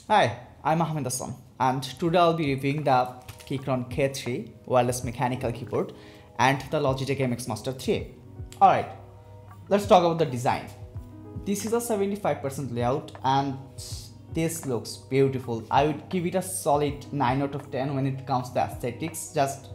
Hi, I'm Ahmed Hassan, and today I'll be reviewing the Keychron K3 wireless mechanical keyboard and the Logitech Mx Master 3. Alright, let's talk about the design. This is a 75% layout and this looks beautiful. I would give it a solid 9 out of 10 when it comes to aesthetics. Just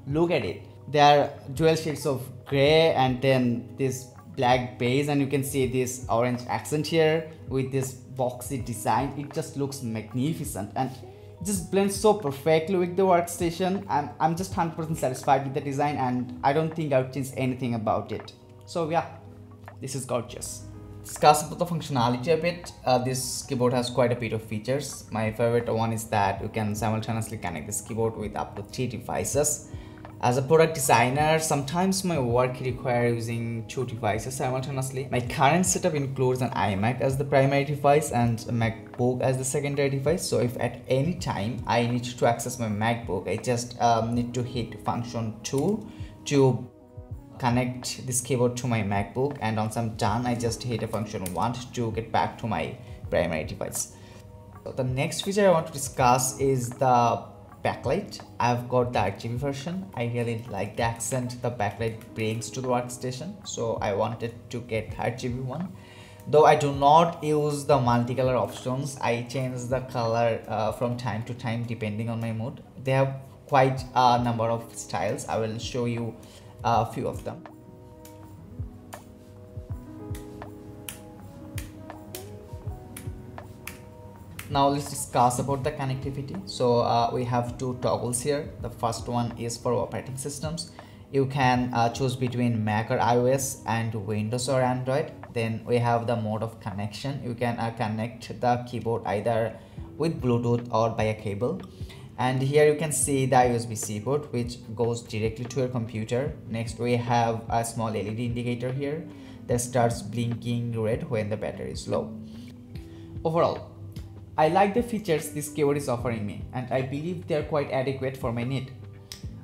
look at it. There are dual shades of grey and then this black base, and you can see this orange accent here with this boxy design. It just looks magnificent and it just blends so perfectly with the workstation. I'm just 100% satisfied with the design and I don't think I would change anything about it. So yeah, this is gorgeous. Discuss about the functionality a bit. This keyboard has quite a bit of features. My favorite one is that you can simultaneously connect this keyboard with up to 3 devices. As a product designer, sometimes my work requires using 2 devices simultaneously. My current setup includes an iMac as the primary device and a MacBook as the secondary device. So if at any time I need to access my MacBook, I just need to hit function 2 to connect this keyboard to my MacBook, and once I'm done, I just hit a function 1 to get back to my primary device. So the next feature I want to discuss is the backlight. I've got the RGB version. I really like the accent the backlight brings to the workstation, so I wanted to get RGB one. Though I do not use the multicolor options, I change the color from time to time depending on my mood. They have quite a number of styles. I will show you a few of them. Now let's discuss about the connectivity. So we have 2 toggles here. The first one is for operating systems. You can choose between Mac or iOS and Windows or Android. Then we have the mode of connection. You can connect the keyboard either with Bluetooth or by a cable. And here you can see the USB-C port, which goes directly to your computer. Next we have a small LED indicator here that starts blinking red when the battery is low. Overall, I like the features this keyboard is offering me, and I believe they are quite adequate for my need.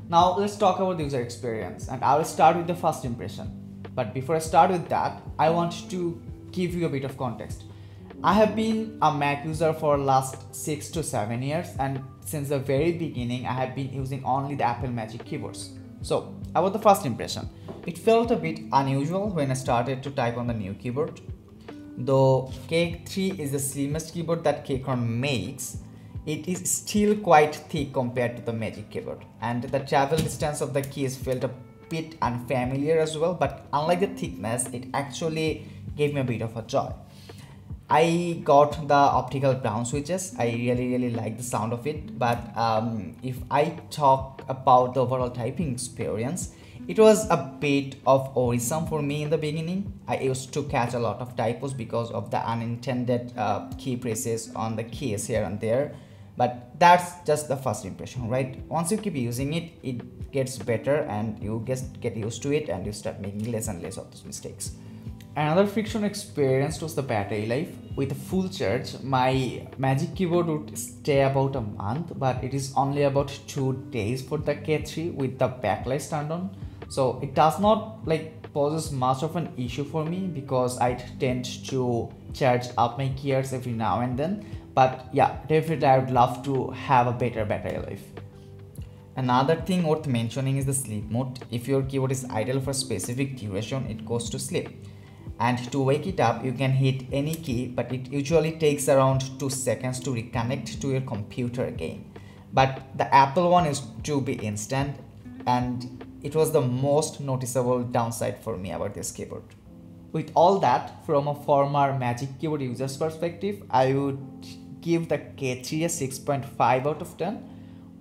Now let's talk about the user experience, and I will start with the first impression. But before I start with that, I want to give you a bit of context. I have been a Mac user for last 6 to 7 years, and since the very beginning I have been using only the Apple Magic keyboards. So about the first impression, it felt a bit unusual when I started to type on the new keyboard. Though K3 is the slimmest keyboard that Keychron makes, it is still quite thick compared to the Magic keyboard, and the travel distance of the keys felt a bit unfamiliar as well, but unlike the thickness, it actually gave me a bit of a joy. I got the optical brown switches. I really like the sound of it, but if I talk about the overall typing experience, it was a bit of worrisome for me in the beginning. I used to catch a lot of typos because of the unintended key presses on the keys here and there. But that's just the first impression, right? Once you keep using it, it gets better and you just get used to it and you start making less and less of those mistakes. Another friction experience was the battery life. With a full charge, my Magic keyboard would stay about a month, but it is only about 2 days for the K3 with the backlight turned on. So it does not poses much of an issue for me because I tend to charge up my gears every now and then. But yeah, definitely I would love to have a better battery life. Another thing worth mentioning is the sleep mode. If your keyboard is idle for a specific duration, it goes to sleep. And to wake it up, you can hit any key, but it usually takes around 2 seconds to reconnect to your computer again. But the Apple one is to be instant, and it was the most noticeable downside for me about this keyboard. With all that, from a former Magic keyboard user's perspective, I would give the K3 a 6.5 out of 10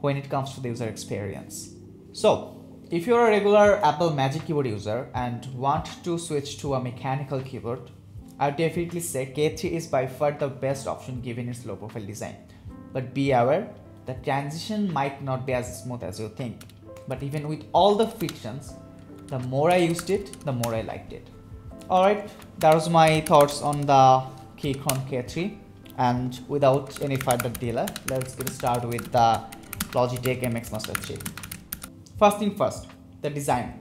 when it comes to the user experience. So, if you're a regular Apple Magic keyboard user and want to switch to a mechanical keyboard, I would definitely say K3 is by far the best option given its low profile design. But be aware, the transition might not be as smooth as you think. But even with all the frictions, the more I used it, the more I liked it. Alright, that was my thoughts on the Keychron K3, and without any further delay, let's get started with the Logitech Mx Master 3. First thing first, the design.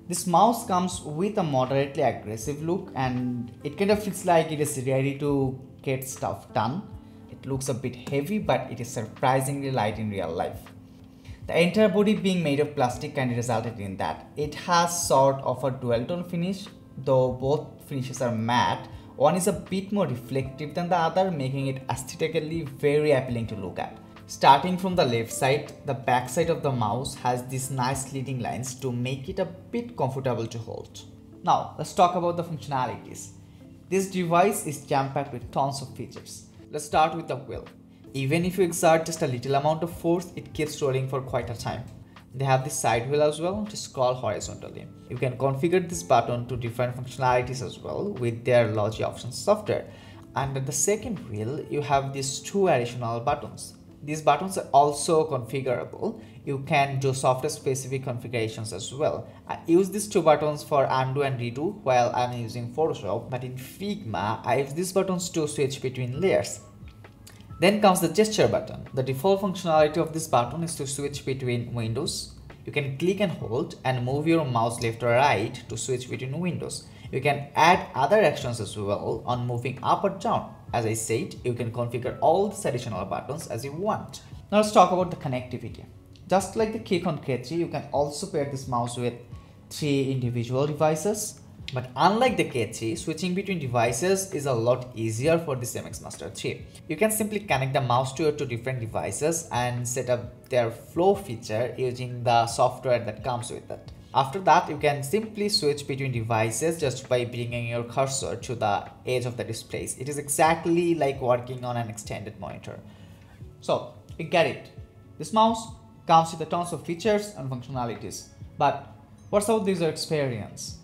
This mouse comes with a moderately aggressive look and it kind of feels like it is ready to get stuff done. It it looks a bit heavy, but it is surprisingly light in real life. The entire body being made of plastic kind of resulted in that. It has sort of a dual tone finish, though both finishes are matte. One is a bit more reflective than the other, making it aesthetically very appealing to look at. Starting from the left side, the back side of the mouse has these nice leading lines to make it a bit comfortable to hold. Now, let's talk about the functionalities. This device is jam-packed with tons of features. Let's start with the wheel. Even if you exert just a little amount of force, it keeps rolling for quite a time. They have this side wheel as well to scroll horizontally. You can configure this button to different functionalities as well with their Logi Options software. And at the second wheel, you have these two additional buttons. These buttons are also configurable. You can do software specific configurations as well. I use these two buttons for undo and redo while I'm using Photoshop, but in Figma, I use these buttons to switch between layers. Then comes the gesture button. The default functionality of this button is to switch between windows. You can click and hold and move your mouse left or right to switch between windows. You can add other actions as well on moving up or down. As I said, you can configure all these additional buttons as you want. Now let's talk about the connectivity. Just like the Keychron K3, you can also pair this mouse with 3 individual devices. But unlike the K3, switching between devices is a lot easier for this Mx Master 3. You can simply connect the mouse to your 2 different devices and set up their flow feature using the software that comes with it. After that, you can simply switch between devices just by bringing your cursor to the edge of the displays. It is exactly like working on an extended monitor. So, you get it. This mouse comes with a tons of features and functionalities. But what's about the user experience?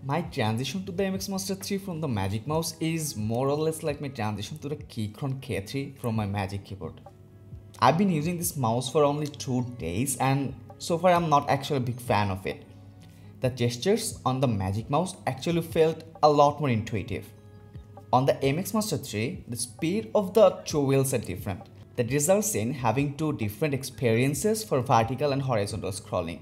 My transition to the Mx Master 3 from the Magic Mouse is more or less like my transition to the Keychron K3 from my Magic Keyboard. I've been using this mouse for only 2 days and so far I'm not actually a big fan of it. The gestures on the Magic Mouse actually felt a lot more intuitive. On the Mx Master 3, the speed of the 2 wheels are different. That results in having 2 different experiences for vertical and horizontal scrolling.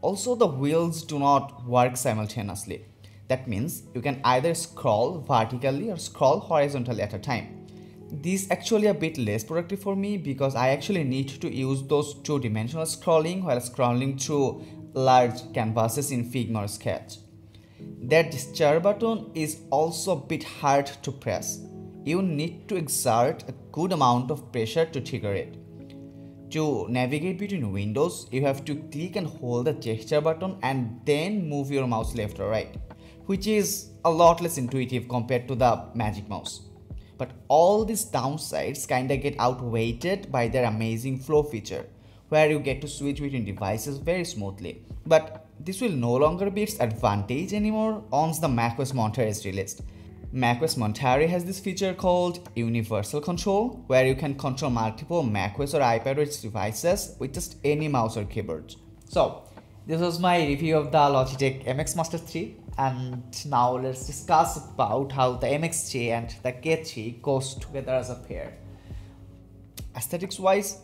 Also, the wheels do not work simultaneously. That means you can either scroll vertically or scroll horizontally at a time. This is actually a bit less productive for me because I actually need to use those 2-dimensional scrolling while scrolling through large canvases in Figma or Sketch. That gesture button is also a bit hard to press. You need to exert a good amount of pressure to trigger it. To navigate between windows, you have to click and hold the gesture button and then move your mouse left or right, which is a lot less intuitive compared to the Magic Mouse. But all these downsides kinda get outweighed by their amazing flow feature, where you get to switch between devices very smoothly. But this will no longer be its advantage anymore once the macOS Monterey is released. macOS Monterey has this feature called Universal Control, where you can control multiple macOS or iPadOS devices with just any mouse or keyboard. So, this was my review of the Logitech Mx Master 3, and now let's discuss about how the MX3 and the K3 goes together as a pair. Aesthetics wise,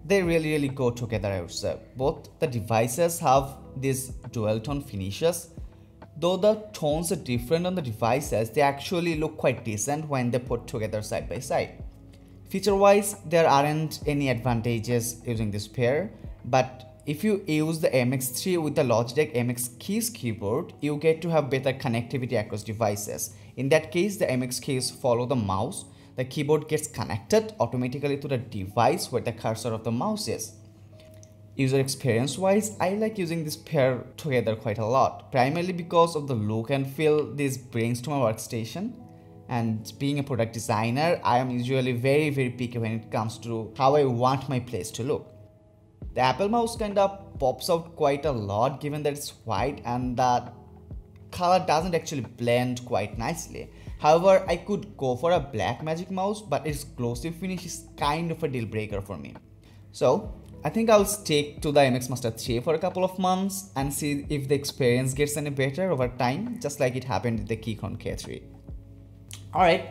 they really go together, I would say. Both the devices have these dual tone finishes. Though the tones are different on the devices, they actually look quite decent when they put together side by side. Feature wise, there aren't any advantages using this pair, but if you use the MX3 with the Logitech MX Keys keyboard, you get to have better connectivity across devices. In that case, the MX keys follow the mouse. The keyboard gets connected automatically to the device where the cursor of the mouse is. User experience wise, I like using this pair together quite a lot, primarily because of the look and feel this brings to my workstation. And being a product designer, I am usually very picky when it comes to how I want my place to look. The Apple mouse kinda pops out quite a lot given that it's white and the color doesn't actually blend quite nicely. However, I could go for a black Magic Mouse, but its glossy finish is kind of a deal breaker for me. So, I think I'll stick to the Mx Master 3 for a couple of months and see if the experience gets any better over time, just like it happened with the Keychron K3. Alright,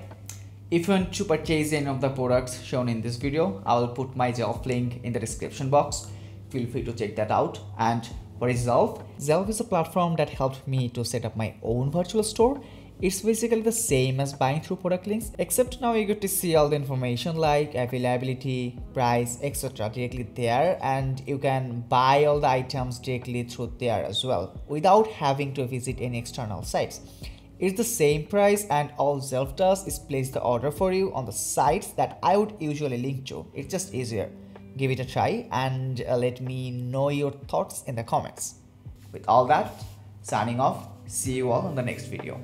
if you want to purchase any of the products shown in this video, I will put my Zelf link in the description box. Feel free to check that out. And what is Zelf? Zelf is a platform that helped me to set up my own virtual store. It's basically the same as buying through product links, except now you get to see all the information like availability, price, etc. directly there, and you can buy all the items directly through there as well without having to visit any external sites. It's the same price, and all Zelf does is place the order for you on the sites that I would usually link to. It's just easier. Give it a try and let me know your thoughts in the comments. With all that, signing off. See you all on the next video.